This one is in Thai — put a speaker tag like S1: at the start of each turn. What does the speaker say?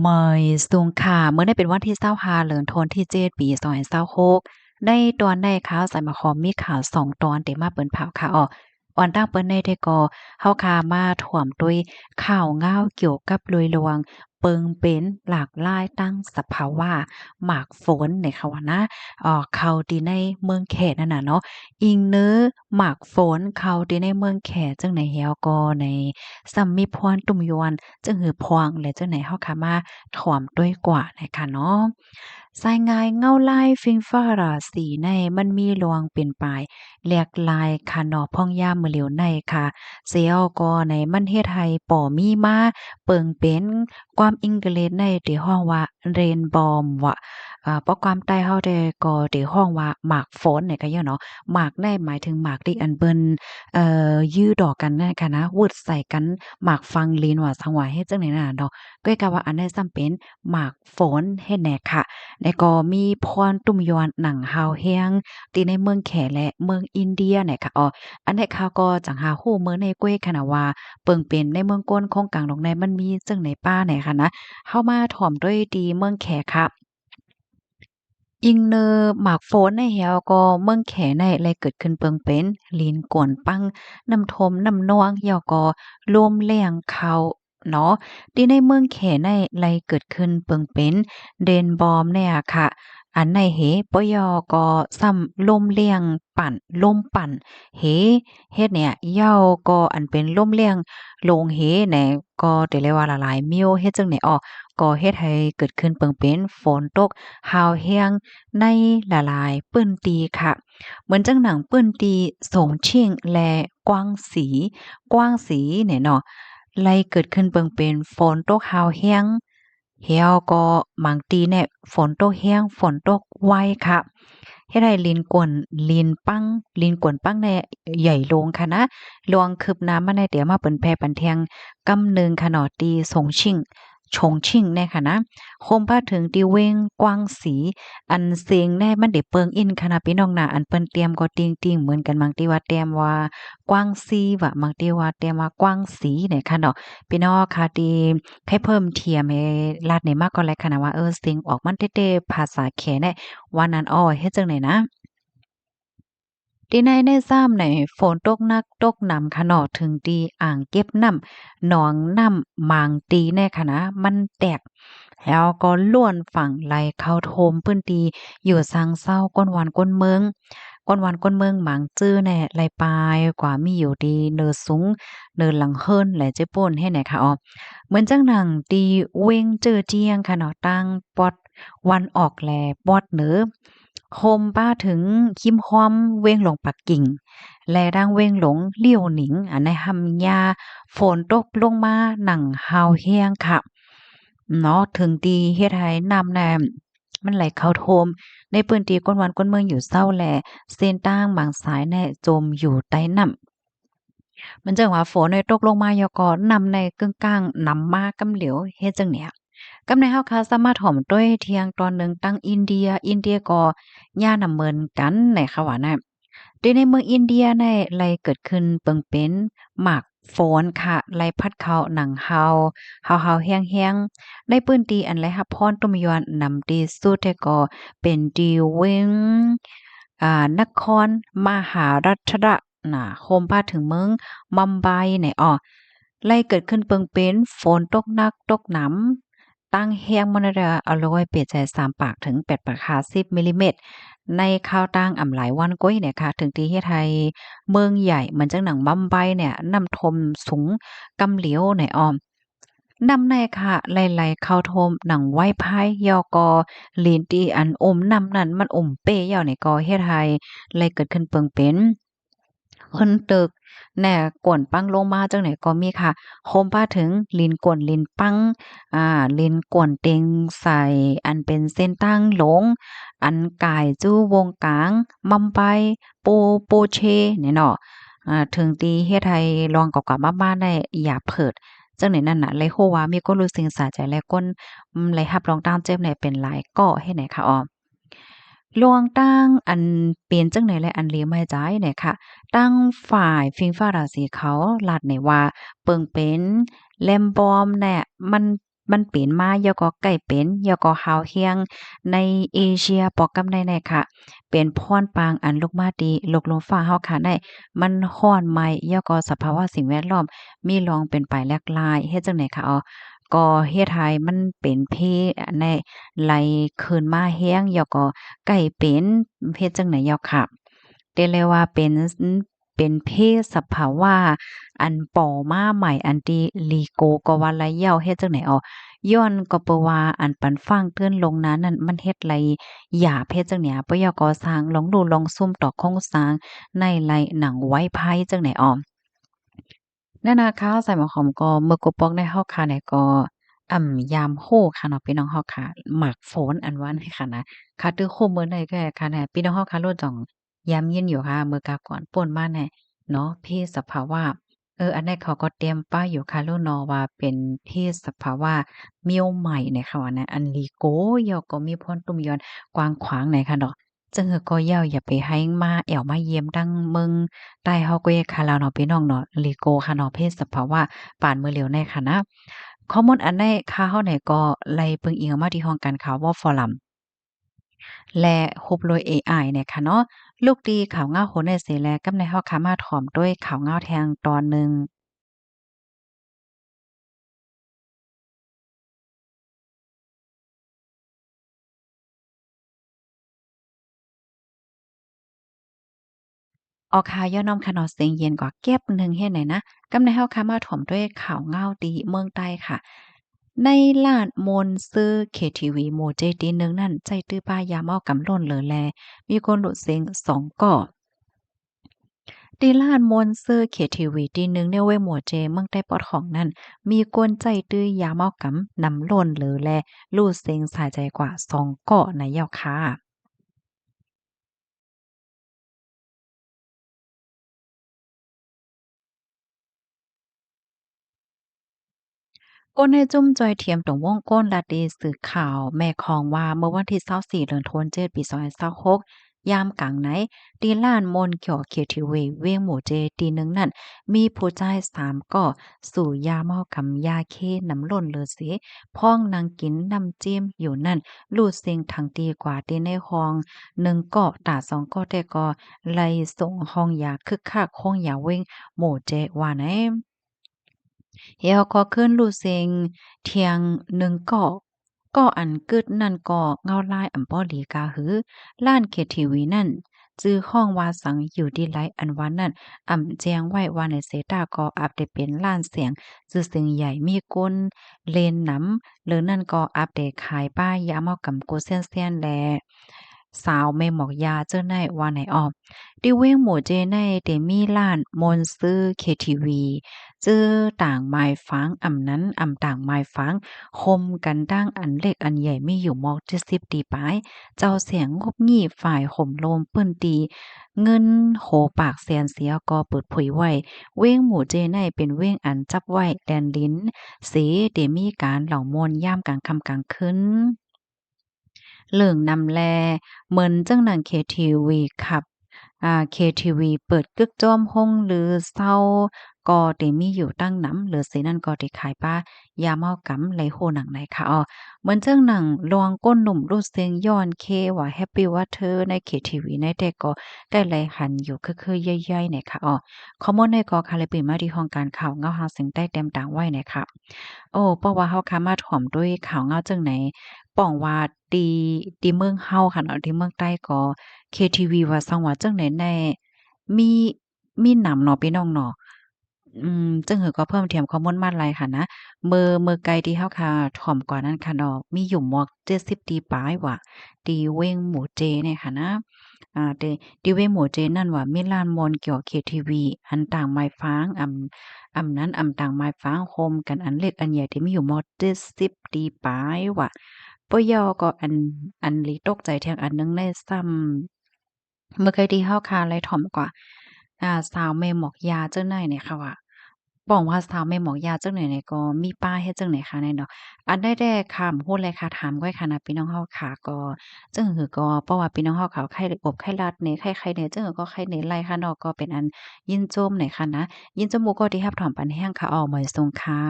S1: เมยสูงค่ะเมื่อได้เป็นวันที่25เดือนธันวาคมที่7ปี2026ได้ตอนได้ข่าวใส่มาขอมีข่าว2ตอนเตมาเปิ้นเผาค่ะออนตั้งเปิ้นได้ก็เฮาคามาถ่วมด้วยข่าวง้าวเกี่ยวกับลุยลวงเปิงเป็นหลากหลายตั้งสภาวะหมากฝนในค่ะว่านะเข้าที่ในเมืองแขนั่นน่ะเนาะอิงเนื้อหมากฝนเข้าที่ในเมืองแขจังไหนแฮวก็ในซัมมีพรตุ่มยวนจังหือพวงและจังไหนเฮาคามาถ่อมด้วยกว่านะคะเนาะสายงายเงาลายฟิงฟ้าราศีในมันมีลวงเป็นปลายแหลกลายค่ะเนาะพ่องย่ามมือเหลียวในค่ะเสียวก็ในมันเฮ็ดให้ป่อมีมาเปิงเป็นความอังกฤษในที่ห้องว่า Rainbow ว่ะเพราะความใต้เฮาได้ก็ที่ห้องว่าหมากฝนเนี่ยก็เยอะเนาะหมากในหมายถึงหมากที่อันเบิ่นยื้อดอกกันนั่นค่ะนะวืดใส่กันหมากฟังลีนว่าสังว่าเฮ็ดจังได๋น่ะดอกก็กะว่าอันใดซ้ำเป็นหมากฝนเฮ็ดแหน่ค่ะแล้วก็มีพรตุ่มยวนหนังฮาวแฮงที่ในเมืองแขและเมืองอินเดียเนี่ยค่ะอันนี้ข่าวก็จังหาฮู้เมืองในก้วยค่ะนะว่าเปิงเป็นในเมืองก้นของกลางดอกในมันมีจังไหนป้าไหนค่ะนะเฮามาถ่อมด้วยดีเมืองแขค่ะ อิงเนอหมากโฟนในแฮวก็เมืองแขในไรเกิดขึ้นเปิงเป็นลีนกวนปังน้ำทมน้ำนวงยอก็ลมแรงเขาเนาะที่ในเมืองแขในไรเกิดขึ้นเปิงเป็นเดนบอมเนี่ยค่ะอันในเหปยอก็ซ้ำลมเลียงปั่นลมปั่นเหเฮ็ดเนี่ยเหย้าก็อันเป็นลมเลียงโลงเหแหน่ก็ได้เรียกว่าละลายมิ้วเฮ็ดจั่งใดก็เฮ็ดให้เกิดขึ้นเปิงเป็นฝนตกฮาวแรงในละลายเปิ้นตีค่ะเหมือนจังหนังเปิ้นตีสงเชียงและกวางสีเนี่ยเนาะไล่เกิดขึ้นเปิงเป็นฝนตกฮาวแรงแฮวก็บางตีเนี่ยฝนตกแรงฝนตกไวค่ะเฮ็ดให้ลินกวนปังเนี่ยใหญ่ลงค่ะนะลวงคืบหน้ามาในเดี๋ยวมาเปิ้นแผ่ปันแทงกำหนึ่งค่ะเนาะตีสงชิ่งชงชิ่งแน่ค่ะนะโคมพาถึงตีเวงกวางสี อันเสียงแน่มันได้เปิงอินค่ะนะพี่น้องนะอันเปิ้นเตรียมก็ติงๆเหมือนกันบางทีว่าเตรียมว่ากว้างซีว่ะบางทีว่าเตรียมว่ากว้างสีเนี่ยค่ะเนาะพี่น้องค่ะที่ให้เพิ่มเทียมให้ลาดนี่มากก็แล้วค่ะนะว่าเสียงออกมันเต้ๆภาษาแขเนี่ยว่านั้นเฮ็ดจังได๋นะ ที่ในซ้ำในฝนตกหนักตกหนำค่ะเนาะถึงตีอ่างเก็บน้ำหนองน้ำหมางตีแน่ค่ะนะมันแตกแล้วก็ล้วนฝั่งไหลเข้าโทมพื้นที่อยู่ซางเศร้าก้นวันก้นเมืองก้นวันก้นเมืองหมางจื้อแน่ไหลปลายกว่ามีอยู่ดีเนินสูงเนินหลังเฮิรนแหละเจ้าป่นให้ไหนค่ะเหมือนจังหนังตีเว้งเจอเจียงค่ะเนาะตั้งปอดวันออกแลปอดเหนือ โคมป้าถึงคิมฮอมเว้งหลงปักกิ่งและดังเว้งหลงเลี่ยวหนิงอันในหำยาฝนตกลงมาหนังฮาวแห้งค่ะเนาะถึงตีเฮ็ดให้น้ำแน่มันไหลเข้าโทมในพื้นที่ก้นวันก้นเมืองอยู่เศร้าแลเส้นตั้งบางสายแน่จมอยู่ใต้น้ำมันจังว่าฝนเนี่ยตกลงมายอก็นำในกึ่งกลางนำมากำเหลียวเฮ็ดจังเนี่ย กำในเฮาค่ะสามารถถ่อมด้วยเที่ยงตอนหนึ่งตั้งอินเดียก็ย่านำเหมือนกันในค่ะว่านะโดยในเมืองอินเดียในไลเกิดขึ้นเปิงเป็นหมากฝนค่ะไลพัดเข้าหนังเฮาแห้งๆในพื้นที่อันไลรับพรตุมยวนนำที่สุดแต่ก็เป็นที่เวงนครมหาราชดะน่ะโคมพาถึงเมืองมัมไบเนี่ยไล่เกิดขึ้นเปิงเป็นฝนตกหนักตกหนำ ตั้งแห้งมอนระอร่อยเปรียดใจ3ปากถึง8ปากคา10มิลลิเมตรในข้าวตั้งอ่ำหลายวันก้อยเนี่ยค่ะถึงที่เฮ็ดให้เมืองใหญ่เหมือนจังหนังบัมไบเนี่ยน้ำทมสูงกำเหลียวในน้ำในค่ะไหลๆเข้าท่วมหนังไหว้พายยอกอลีนที่อันอมน้ำนั้นมันอมเป้ยอนี่ก็เฮ็ดให้ไหลเกิดขึ้นเปิงเป็นเพิ่นตึกแหน่กวนปังลงมาจังไหนก็มีค่ะโฮมป้าถึงลินกวนลินปังอ่าลินกวนเต็งใส่อันเป็นเส้นตั้งหลงอันกายจู้วงกลางมัมไปโปเชเนี่ยเนาะถึงตีเฮ็ดให้ลองเก่าๆมาๆได้อย่าเพิด จังไหนนั่นน่ะเลยโฮว่ามีคนรู้สึกสาใจและก้นเลยรับรองตามเจ็บเนี่ยเป็นหลายเกาะให้ไหนคะลวงตั้งอันเป็นจังไหนและอันเหลียมให้จ่ายเนี่ยค่ะตั้งฝ่ายฟิงฟ้าราศีเขาลาดในว่าเปิงเป็นแลมบอมเนี่ยมัน มันเป็นมาย่อก็ใกล้เป็นย่อก็ฮาวเฮียงในเอเชียปอกกำในค่ะเป็นพรปางอันลูกมาดีลกลมฟ้าเฮาค่ะได้มันร้อนไหม้ย่อก็สภาวะสิ่งแวดล้อมมีรองเป็นไปแลกหลายเฮ็ดจังได๋คะก็เฮ็ดให้มันเป็นเพในไหลคืนมาแรงย่อก็ใกล้เป็นเฮ็ดจังได๋ย่อค่ะเรียกเลยว่าเป็นเพศสภาวะอันป่อมาใหม่อันที่ลีโกก็ว่าระยาวเฮ็ดจั่งใดย้อนก็เพราะว่าอันปันฟังเทื่อนลงนั้นนั่นมันเฮ็ดไหลหยาบเฮ็ดจั่งเนี้ยปะยอก่อสร้างลองดูลองซุ่มต่อโครงสร้างในไหลหนังไว้ไผ่จั่งใดนั่นนะคะใส่หมอหอมก็มื้อกุปอกได้เฮาค่ะเนี่ยก็ยามโฮค่ะเนาะพี่น้องเฮาค่ะหมากโฝนอันว่านี่ค่ะนะค่ะตื้อโคมื้อใดก็ค่ะแน่พี่น้องเฮาค่ะโลดจ่องยามเย็นอยู่ค่ะมื้อกาก่อนป่นมาแน่เนาะเพศสภาวะอันนั้นเขาก็เตรียมป้ายอยู่ค่ะโลเนาะว่าเป็นเพศสภาวะเมียวใหม่เนี่ยค่ะว่านะอันลีโกยอก็มีพ่นตุ่มยอนกว้างขวางไหนค่ะเนาะจังหือก็ยาวอย่าไปให้มาแอวมาเยี่ยมดังเมือง ใต้เฮาก็เยค่ะแล้วเนาะพี่น้องเนาะลีโกค่ะเนาะเพศสภาวะปานมื้อเหลียวในค่ะนะข้อมูลอันใดค่าเฮาไหนก็ไล่เบิ่งอิงเอามาที่ห้องการข่าว War Forum และฮบโดยเอไอเนี่ยค่ะเนาะลูกดีข่าวเงาโหนในเสแลกำในเฮาค่ะมาถ่อมด้วยข่าวเงาแทงตอนหนึ่ง ออกข่าวย่อน้อมค่ะเนาะเสียงเย็นกว่าแก๊บหนึ่งเฮ็ดไหนนะกำในเฮาค่ะมาถ่อมด้วยข่าวเงาดีเมืองใต้ค่ะในลาดมนต์ซื้อ KTV โมเจตีหนึ่งนั่นใจตื้อป้ายามเอากำล้นเหลือแลมีคนหลุดเสียง2ก่อตีลาดมนต์ซื้อ KTV ตีหนึ่งเนี่ยเว้ยหมัวเจเมืองใต้ปอดของนั่นมีกวนใจตื้อยามเอากำนำล้นเหลือแลลูดเสียงสายใจกว่า2ก่อในยาวค่ะ ก้นให้จุ้มจอยเทียมตรงวงก้นลาดีสื่อข่าวแม่คองว่าเมื่อวันที่24เดือนธันวาคมปี2026ยามกลางไหนตีล้านมนเขียวเขตทีเวเวียงหมู่เจตีหนึ่งนั่นมีผู้ชาย3ก่อสู่ยาเมากำยาเคน้ำล้นเลยสิพ้องนางกินน้ำจิ้มอยู่นั่นลูดเสียงทางดีกว่าตีในห้อง1เกาะตา2เกาะแต่ก็ไล่ส่งห้องยาคึกคักห้องยาเว้งหมู่เจว่าไหน เฮาก็ขึ้นรู้เซ็งเที่ยงหนึ่งก็อันกึดนั่นก็เงาลายอำป้อหลีกาหือล้านเขตทีวีนั่นจื้อห้องว่าสังอยู่ดีไลอันวันนั้นแจ้งไว้ว่าในเซตาก็อัปได้เป็นล้านเสียงจื้อเสียงใหญ่มีก้นเลนหนำหรือนั่นก็อัปได้ขายป้ายยาเมากับโกเซียนแลสาวแม่หมอกยาเจ้าในว่าไหนอ้อดิเว้งหมู่เจในเตมีล้านมนต์ซื้อ KTV จื้อต่างไม้ฟ้างนั้นต่างไม้ฟ้างคมกันดั้งอันเล็กอันใหญ่มีอยู่มอก70ตีปลายเจ้าเสียงงบงี่ฝ่ายห่มโลมเปิ้นตีเงินโหปากแสนเสียก็เปิดเผยไว้เว้งหมู่เจในเป็นเว้งอันจับไว้แดนลิ้นเสเดมีการเหล่ามนต์ย่ามกลางค่ำกลางคืน เหลิงนำแลเหมือนจังหนัง KTV ครับKTV เปิดกึกจ้อมห้องหรือเศร้าก็ได้มีอยู่ตั้งหนำหรือสินั่นก็ได้ขายป้ายามเฮากำไหลโหหนังไหนค่ะเหมือนจังหนังลวงก้นหนุ่มรูดเสียงย้อนเคว่า Happy Water ใน KTV ในแต่ก็ได้ไหลหันอยู่คือๆย่อยๆเนี่ยค่ะข้อมูลในก็ค่ะเลยเปิดมาที่ห้องการข่าวเงาหาเสียงใต้เต็มต่างไว้เนี่ยค่ะเพราะว่าเฮาค่ะมาถ่อมด้วยข่าวเงาจังไหน ป้องว่าตีเมืองเฮาค่ะเนาะที่เมืองใต้ก็ KTV ว่าซังว่าจั่งใดแน่มีมีหนำเนาะพี่น้องเนาะจึงหือก็เพิ่มเติมข้อมูลมาหลายค่ะนะเมื่อไกลที่เฮาค่ะถ่อมกว่านั้นค่ะเนาะมีอยู่หมอก70ตีปลายว่ะตีเว้งหมู่เจเนี่ยค่ะนะตีเว้งหมู่เจนั่นว่ามีลานมนต์เกี่ยว KTV อันต่างไม้ฟ้างนั้นต่างไม้ฟ้างโฮมกันอันเล็กอันใหญ่ที่มีอยู่หมอก70ตีปลายว่ะ ปยอก็อันลิตกใจแทงอันหนึงในซ้ำเมื่อเคยที่เฮาคาไลถ่อมกว่าสาวแม่หมอกยาจังได๋เนี่ยค่ะว่าป้องว่าสาวแม่หมอกยาจังไหนเนี่ยก็มีป้าเฮ็ดจังไหนคะเนี่ยเนาะอันได้แต่ค่ะฮู้เลยค่ะถามไว้ค่ะนะพี่น้องเฮาค่ะก็จังหือก็เพราะว่าพี่น้องเฮาเขาไข้อบไข้ลาดเน่ไข้ๆเนี่ยจังหือก็ไข้เน่ไล่ค่ะเนาะก็เป็นอันยินโจมหน่อยค่ะนะยินจมูกก็ที่รับถอมปันแห้งค่ะเหมยทรงค่ะ